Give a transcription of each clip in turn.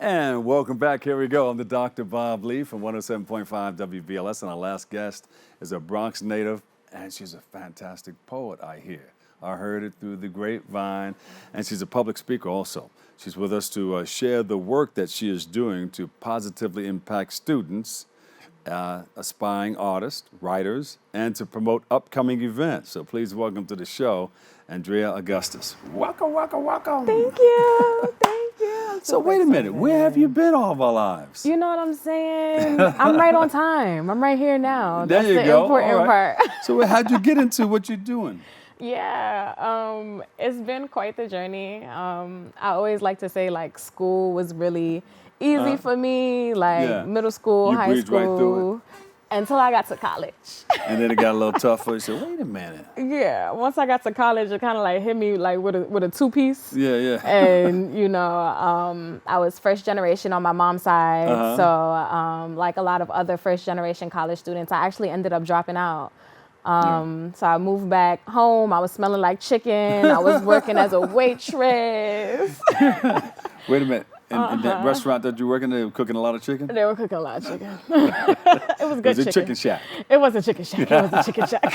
And welcome back. Here we go. I'm the Dr. Bob Lee from 107.5 WBLS, and our last guest is a Bronx native, and she's a fantastic poet, I hear. I heard it through the grapevine, and she's a public speaker also. She's with us to share the work that she is doing to positively impact students, aspiring artists, writers, and to promote upcoming events. So please welcome to the show, Andrea Augustus. Welcome, welcome, welcome. Thank you. Thank you. So wait a minute, where have you been all of our lives? You know what I'm saying? I'm right on time. I'm right here now. There That's you the go. important part. So how'd you get into what you're doing? Yeah, it's been quite the journey. I always like to say like school was really easy for me, like middle school, You high breezed school, right through it. Until I got to college. And then it got a little tougher. You said, wait a minute. Yeah, once I got to college, it kind of like hit me like with a two-piece. Yeah. And, you know, I was first generation on my mom's side. So like a lot of other first generation college students, I actually ended up dropping out. So I moved back home. I was smelling like chicken. I was working as a waitress. Wait a minute. In that restaurant that you were working, they were cooking a lot of chicken? They were cooking a lot of chicken. It was good Was it Chicken Shack? It was a chicken shack. It was a chicken shack.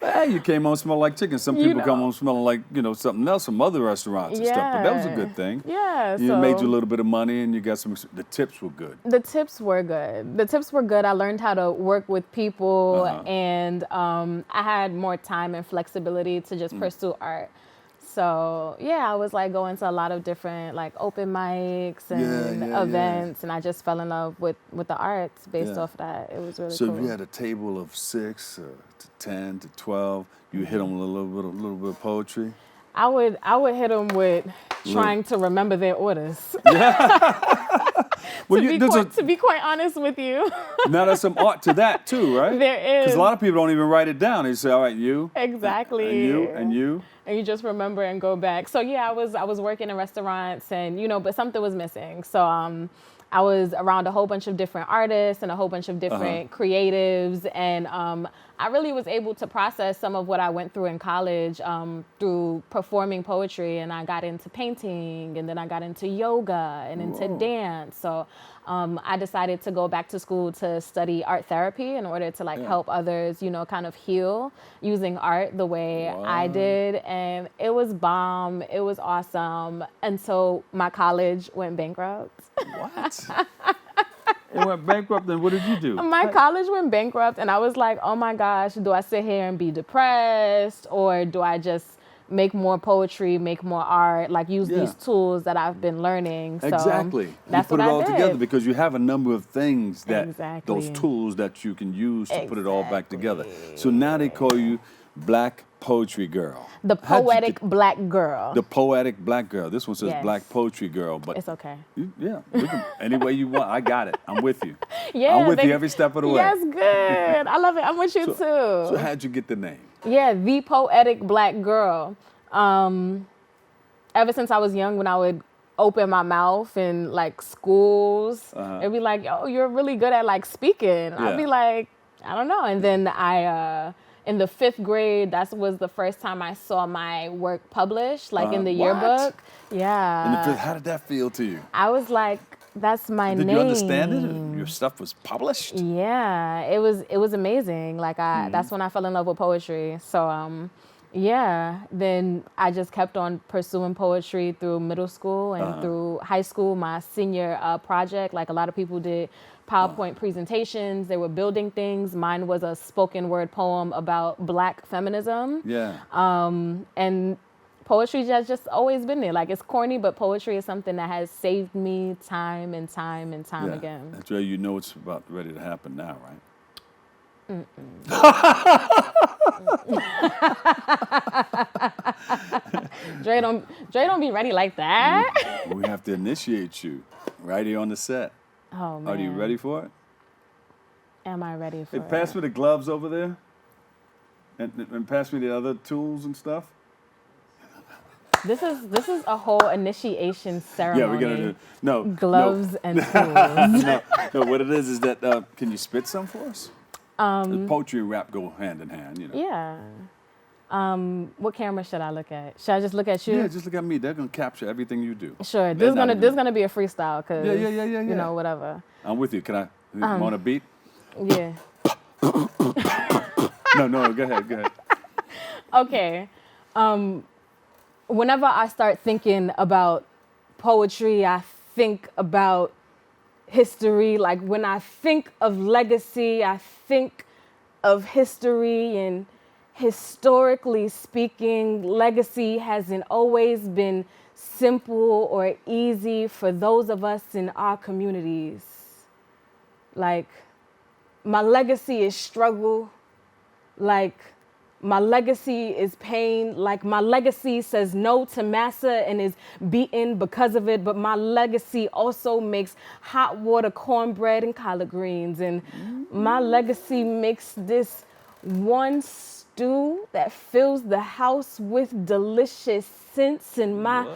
Hey, you came home smelling like chicken. Some people come home smelling like, something else from other restaurants and stuff. But that was a good thing. Yeah. You made you a little bit of money and you got the tips were good. The tips were good. I learned how to work with people and I had more time and flexibility to just pursue art. So yeah, I was like going to a lot of different like open mics and events, and I just fell in love with the arts based off that. It was really cool. So if you had a table of 6 to 10 to 12, you hit them with a little bit of poetry? I would hit them with trying to remember their orders. To be quite honest with you. Now there's some art to that too, right? There is. Because a lot of people don't even write it down. They say, all right, you. Exactly. And you, and you. And you just remember and go back. So yeah, I was working in restaurants and, but something was missing. So I was around a whole bunch of different artists and a whole bunch of different creatives. And I really was able to process some of what I went through in college through performing poetry. And I got into painting, and then I got into yoga and into dance. So I decided to go back to school to study art therapy in order to help others, kind of heal using art the way I did. And it was bomb. It was awesome. And so my college went bankrupt. What? It went bankrupt, and what did you do? My college went bankrupt, and I was like, oh my gosh, do I sit here and be depressed, or do I just make more poetry, make more art, use these tools that I've been learning? So exactly. That's you put what it all I did. together because you have a number of things those tools that you can use to put it all back together. So now they call you Black Poetry Girl. The Poetic Black Girl. The Poetic Black Girl. This one says Black Poetry Girl, but it's okay. Any way you want. I got it. I'm with you. Yeah, I'm with you every step of the way. Yes, good. I love it. I'm with you too. So how'd you get the name? Yeah, the Poetic Black Girl. Ever since I was young, when I would open my mouth in schools, it'd be like, "Yo, you're really good at speaking." I'd be like, "I don't know." And then in the 5th grade, that was the first time I saw my work published, in the yearbook. Yeah. In the 5th, how did that feel to you? I was like, that's my name. Did you understand it? Your stuff was published? Yeah, it was amazing. That's when I fell in love with poetry. So then I just kept on pursuing poetry through middle school and through high school. My senior project, a lot of people did PowerPoint presentations. They were building things. Mine was a spoken word poem about Black feminism. Yeah. And poetry has just always been there. It's corny, but poetry is something that has saved me time and time and time again. That's right. You know it's about ready to happen now, right? Dre don't be ready like that. We have to initiate you right here on the set. Oh man. Are you ready for it? Am I ready for it? Hey, pass me the gloves over there. And pass me the other tools and stuff. This is a whole initiation ceremony. Yeah, we're gonna do gloves and tools. no. What it is that can you spit some for us? The poetry and rap go hand in hand, Yeah. What camera should I look at? Should I just look at you? Yeah, just look at me. They're gonna capture everything you do. Sure. This is gonna be a freestyle, cause Yeah. you know, whatever. I'm with you. Can I? Want a beat? Yeah. No. Go ahead. Okay. Whenever I start thinking about poetry, I think about history. Like when I think of legacy, I think of history, and historically speaking, legacy hasn't always been simple or easy for those of us in our communities. Like, my legacy is struggle. Like, my legacy is pain. Like, my legacy says no to massa and is beaten because of it. But my legacy also makes hot water cornbread and collard greens. And my legacy makes this one stew that fills the house with delicious scents. And my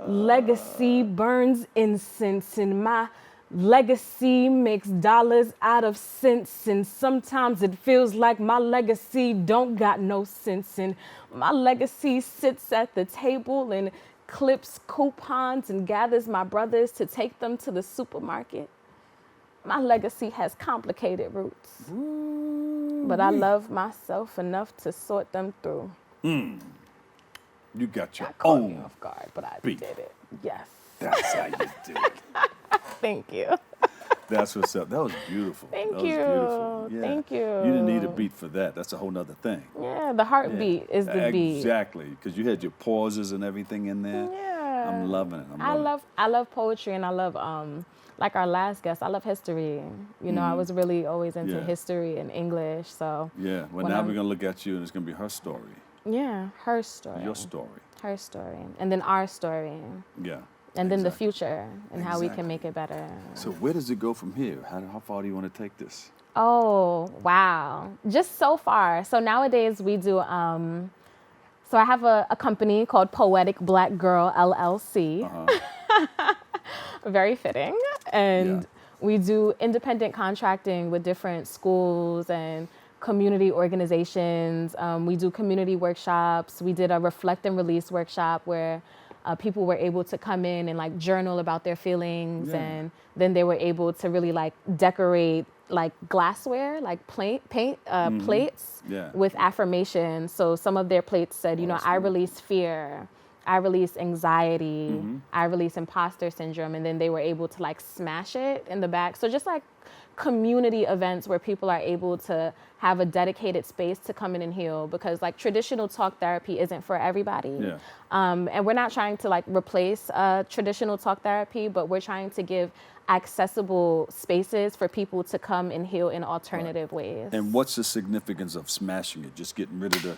legacy burns incense. And my legacy makes dollars out of cents, and sometimes it feels like my legacy don't got no sense. And my legacy sits at the table and clips coupons and gathers my brothers to take them to the supermarket. My legacy has complicated roots, but I love myself enough to sort them through. You got your Caught me own off guard, but I beat. did it. Yes. That's how you do it. Thank you. That's what's up. That was beautiful. Thank that you. Was beautiful. Yeah. Thank you. You didn't need a beat for that. That's a whole nother thing. Yeah, the heartbeat is the beat. Exactly, because you had your pauses and everything in there. Yeah. I'm loving it. I love poetry, and I love like our last guest, I love history. You know, I was really always into history and English. So yeah. Well, now we're gonna look at you, and it's gonna be her story. Yeah, her story. Your story. Her story, and then our story. Yeah. And then the future and how we can make it better. So where does it go from here? How far do you want to take this? Oh, wow. Just so far. So nowadays we do, so I have a company called Poetic Black Gurl LLC. Very fitting. And we do independent contracting with different schools and community organizations. We do community workshops. We did a reflect and release workshop where people were able to come in and like journal about their feelings, and then they were able to really like decorate like glassware, like plates with affirmations. So some of their plates said, you know, I release fear, I release anxiety, I release imposter syndrome, and then they were able to like smash it in the back. So just like community events where people are able to have a dedicated space to come in and heal, because like traditional talk therapy isn't for everybody. And we're not trying to like replace traditional talk therapy, but we're trying to give accessible spaces for people to come and heal in alternative ways. And what's the significance of smashing it? Just getting rid of the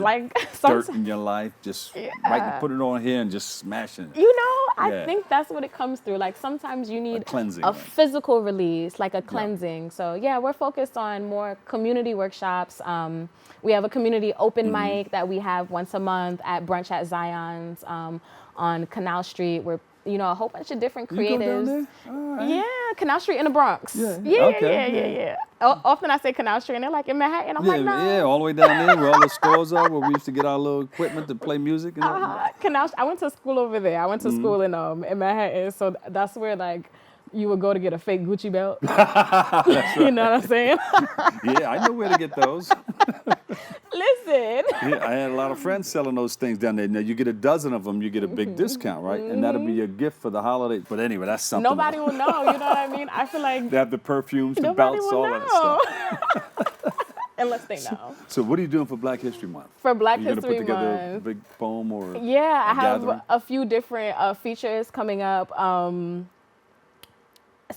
like dirt in your life, just right, put it on here and just smashing it. You know, I think that's what it comes through. Like sometimes you need a physical release, like a cleansing. So yeah, we're focused on more community workshops. We have a community open mic that we have once a month at Brunch at Zion's on Canal Street, where you know a whole bunch of different creatives. You go down there? All right. Yeah, Canal Street in the Bronx. Yeah. Often I say Canal Street, and they're like in Manhattan. I'm like, no. Yeah, all the way down there where all the stores are, where we used to get our little equipment to play music. And Canal. I went to school over there. I went to school in Manhattan, so that's where like you would go to get a fake Gucci belt. You know what I'm saying? Yeah, I know where to get those. Listen. Yeah, I had a lot of friends selling those things down there. Now, you get a dozen of them, you get a big discount, right? And that'll be your gift for the holiday. But anyway, that's something. Nobody will know, you know what I mean? I feel like they have the perfumes, the belts, all that stuff. Unless they know. So what are you doing for Black History Month? For Black History Month. Are you going to put together Month. a big poem or I have gathering? a few different features coming up.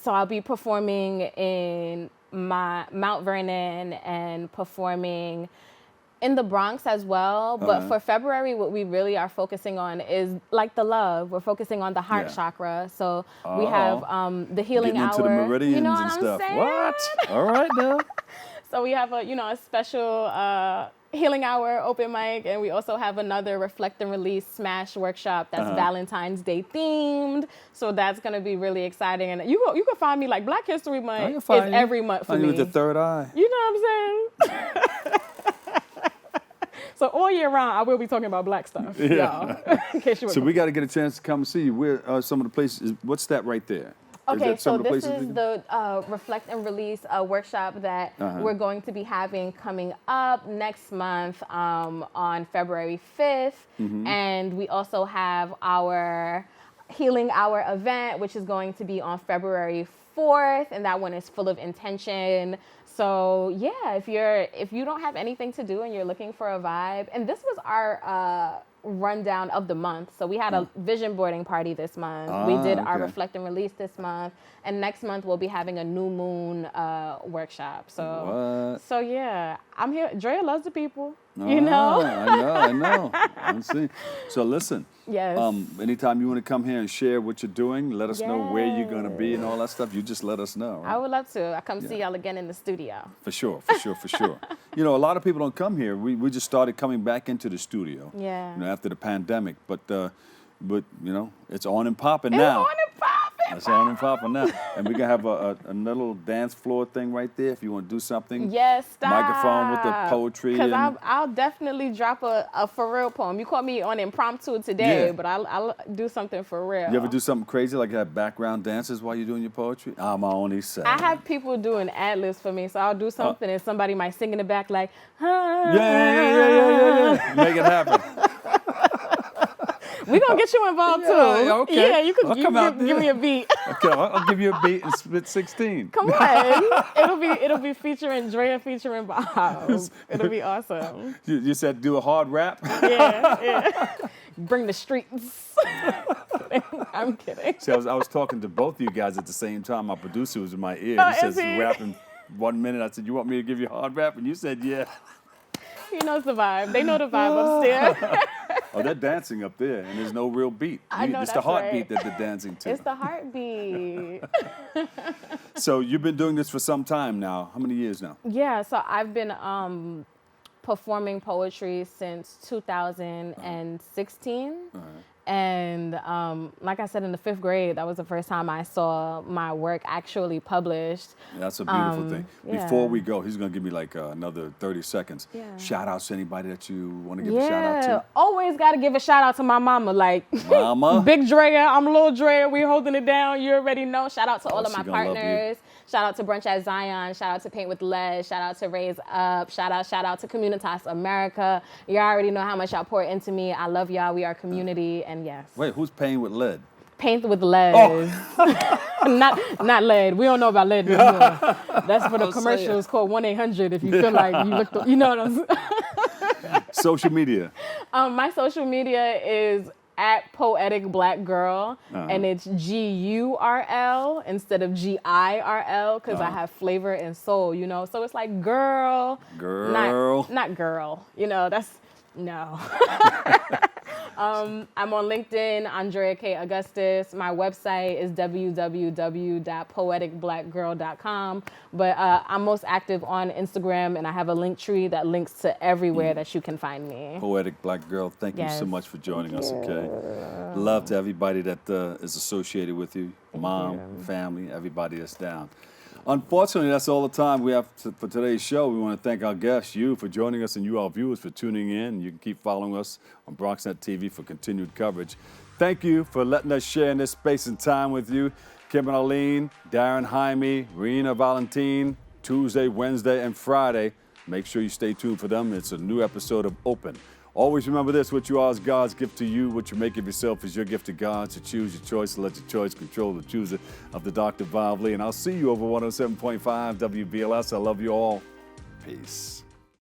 So I'll be performing in my Mount Vernon and performing in the Bronx as well. But for February, what we really are focusing on is like the love. We're focusing on the heart chakra. So we have the healing Getting hour. into the meridians you know and what stuff. I'm saying? What? All right now. So we have a special healing hour open mic, and we also have another reflect and release smash workshop that's Valentine's Day themed. So that's gonna be really exciting. And you can find me like Black History Month is every month for me. With the third eye. You know what I'm saying? So all year round, I will be talking about black stuff, y'all. In case you were So we got to get a chance to come see you. Where are some of the places? What's that right there? Okay, so this is the Reflect and Release workshop that we're going to be having coming up next month on February 5th. And we also have our Healing Hour event, which is going to be on February 4th, and that one is full of intention. So yeah, if you don't have anything to do and you're looking for a vibe, and this was our rundown of the month. So we had a vision boarding party this month. We did our Reflect and Release this month, and next month we'll be having a new moon workshop. So so yeah, I'm here. Drea loves the people. You know. I know. I'm seeing. So listen. Yes. Anytime you want to come here and share what you're doing, let us know where you're going to be and all that stuff. You just let us know. Right? I would love to. I'll come see y'all again in the studio. For sure. You know, a lot of people don't come here. We just started coming back into the studio. Yeah. You know, after the pandemic, but you know, it's on and popping now. It's on and popping. It's on and popping now. And we're going to have a little dance floor thing right there if you want to do something. Yes, stop. Microphone with the poetry. Because I'll definitely drop a for real poem. You caught me on impromptu today, but I'll do something for real. You ever do something crazy like have background dances while you're doing your poetry? I'm only saying. I have people doing ad-libs for me, so I'll do something and somebody might sing in the back like, Yeah. Make it happen. We're going to get you involved too. Okay. Yeah, you can give me a beat. Okay, I'll give you a beat and split 16. Come on. It'll be featuring Drea, featuring Bob. It'll be awesome. You said do a hard rap? Yeah. Bring the streets. I'm kidding. See, I was talking to both of you guys at the same time. My producer was in my ear. He says rapping 1 minute. I said, you want me to give you a hard rap? And you said, yeah. He knows the vibe. They know the vibe upstairs. Oh, they're dancing up there, and there's no real beat. It's the heartbeat that they're dancing to. It's the heartbeat. So you've been doing this for some time now. How many years now? Yeah, so I've been performing poetry since 2016. And like I said, in the 5th grade, that was the first time I saw my work actually published. Yeah, that's a beautiful thing. Before we go, he's going to give me like another 30 seconds. Yeah. Shout outs to anybody that you want to give a shout out to. Always got to give a shout out to my mama. Like, Mama. Big Drea, I'm Little Drea. We holding it down. You already know. Shout out to all of my partners. Shout out to Brunch at Zion. Shout out to Paint with Lead. Shout out to Raise Up. Shout out to Communitas America. You already know how much y'all pour into me. I love y'all. We are community. And yes. Wait, who's Paint with Lead? Paint with Lead. Oh. not lead. We don't know about lead anymore. That's for the commercials called 1-800 if you feel like you look, you know what I'm saying? Social media. My social media is at Poetic Black Girl, and it's Gurl instead of GIRL because I have flavor and soul, you know. So it's like girl, not girl. You know, that's no. I'm on LinkedIn, Andrea Augustus. My website is www.poeticblackgirl.com. But I'm most active on Instagram, and I have a link tree that links to everywhere that you can find me. Poetic Black Girl, thank you so much for joining us, okay? Love to everybody that is associated with you, mom, family, everybody that's down. Unfortunately, that's all the time we have for today's show. We want to thank our guests, you, for joining us, and you, our viewers, for tuning in. You can keep following us on BronxNet TV for continued coverage. Thank you for letting us share in this space and time with you. Kim and Arlene, Darren Jaime, Rena Valentine, Tuesday, Wednesday, and Friday. Make sure you stay tuned for them. It's a new episode of Open. Always remember this, what you are is God's gift to you. What you make of yourself is your gift to God. So choose your choice and let your choice control the chooser of the Dr. Bob Lee. And I'll see you over 107.5 WBLS. I love you all. Peace.